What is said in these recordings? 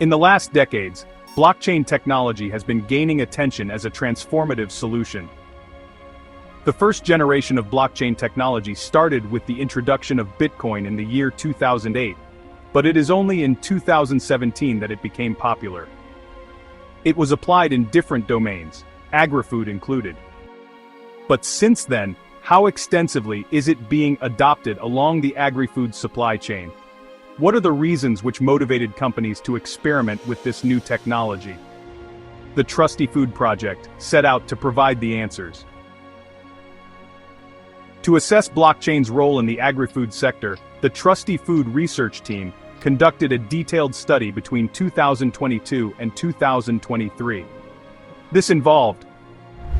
In the last decades, blockchain technology has been gaining attention as a transformative solution. The first generation of blockchain technology started with the introduction of Bitcoin in the year 2008, but it is only in 2017 that it became popular. It was applied in different domains, agri-food included. But since then, how extensively is it being adopted along the agri-food supply chain? What are the reasons which motivated companies to experiment with this new technology? The Trusty Food Project set out to provide the answers. To assess blockchain's role in the agri-food sector, the Trusty Food research team conducted a detailed study between 2022 and 2023. This involved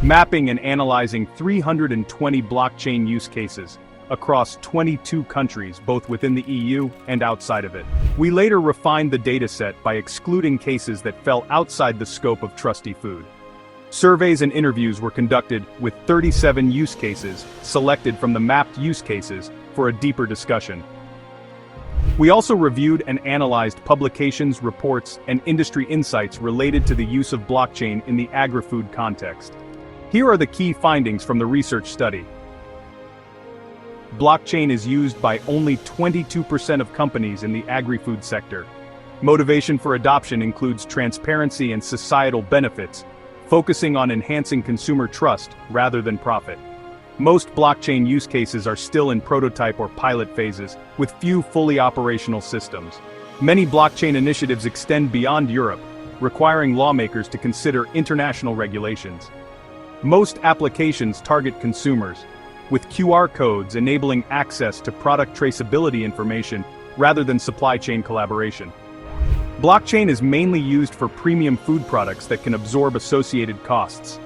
mapping and analyzing 320 blockchain use cases across 22 countries, both within the EU and outside of it. We later refined the dataset by excluding cases that fell outside the scope of Trusty Food. Surveys and interviews were conducted with 37 use cases selected from the mapped use cases for a deeper discussion. We also reviewed and analyzed publications, reports, and industry insights related to the use of blockchain in the agri-food context. Here are the key findings from the research study. Blockchain is used by only 22% of companies in the agri-food sector. Motivation for adoption includes transparency and societal benefits, focusing on enhancing consumer trust rather than profit. Most blockchain use cases are still in prototype or pilot phases, with few fully operational systems. Many blockchain initiatives extend beyond Europe, requiring lawmakers to consider international regulations. Most applications target consumers, with QR codes enabling access to product traceability information rather than supply chain collaboration. Blockchain is mainly used for premium food products that can absorb associated costs.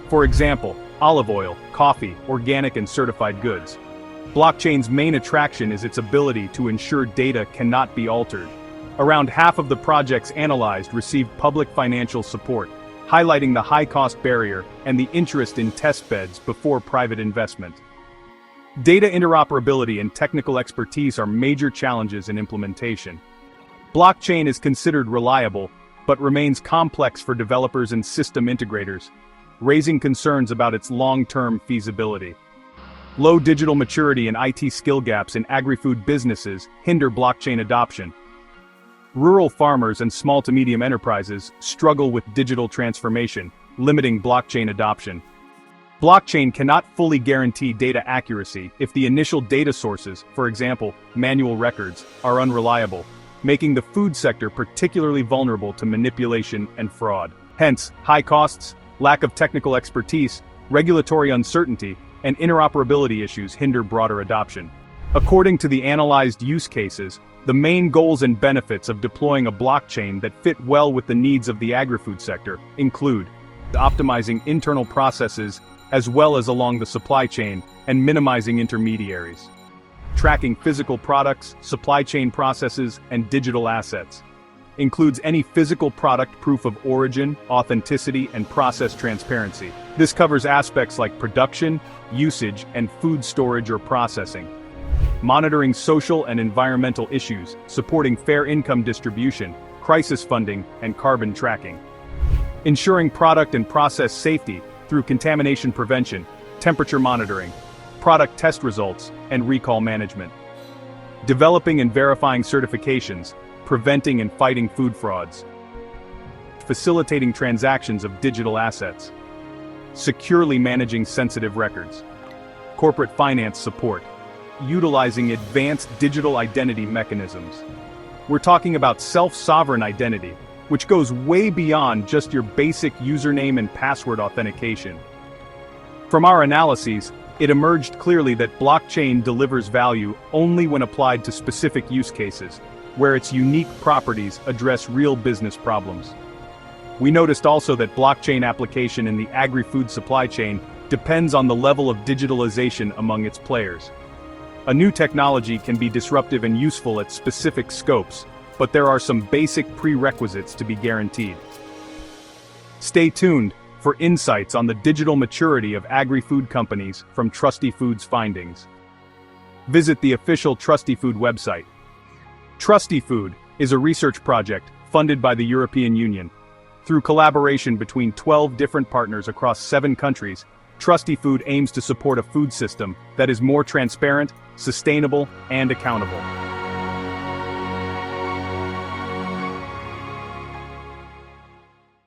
For example, olive oil, coffee, organic and certified goods. Blockchain's main attraction is its ability to ensure data cannot be altered. Around half of the projects analyzed received public financial support, highlighting the high-cost barrier and the interest in testbeds before private investment. Data interoperability and technical expertise are major challenges in implementation. Blockchain is considered reliable, but remains complex for developers and system integrators, raising concerns about its long-term feasibility. Low digital maturity and IT skill gaps in agri-food businesses hinder blockchain adoption. Rural farmers and small to medium enterprises struggle with digital transformation, limiting blockchain adoption. Blockchain cannot fully guarantee data accuracy if the initial data sources, for example, manual records, are unreliable, making the food sector particularly vulnerable to manipulation and fraud. Hence, high costs, lack of technical expertise, regulatory uncertainty, and interoperability issues hinder broader adoption. According to the analyzed use cases, the main goals and benefits of deploying a blockchain that fit well with the needs of the agri-food sector include optimizing internal processes as well as along the supply chain and minimizing intermediaries, tracking physical products, supply chain processes, and digital assets. Includes any physical product proof of origin, authenticity, and process transparency. This covers aspects like production, usage, and food storage or processing. Monitoring social and environmental issues, supporting fair income distribution, crisis funding, and carbon tracking. Ensuring product and process safety through contamination prevention, temperature monitoring, product test results, and recall management. Developing and verifying certifications, preventing and fighting food frauds. Facilitating transactions of digital assets. Securely managing sensitive records. Corporate finance support. Utilizing advanced digital identity mechanisms. We're talking about self-sovereign identity, which goes way beyond just your basic username and password authentication. From our analyses, it emerged clearly that blockchain delivers value only when applied to specific use cases, where its unique properties address real business problems. We noticed also that blockchain application in the agri-food supply chain depends on the level of digitalization among its players. A new technology can be disruptive and useful at specific scopes, but there are some basic prerequisites to be guaranteed. Stay tuned for insights on the digital maturity of agri-food companies from Trusty Food's findings. Visit the official Trusty Food website. Trusty Food is a research project funded by the European Union. Through collaboration between 12 different partners across 7 countries, Trusty Food aims to support a food system that is more transparent, sustainable, and accountable.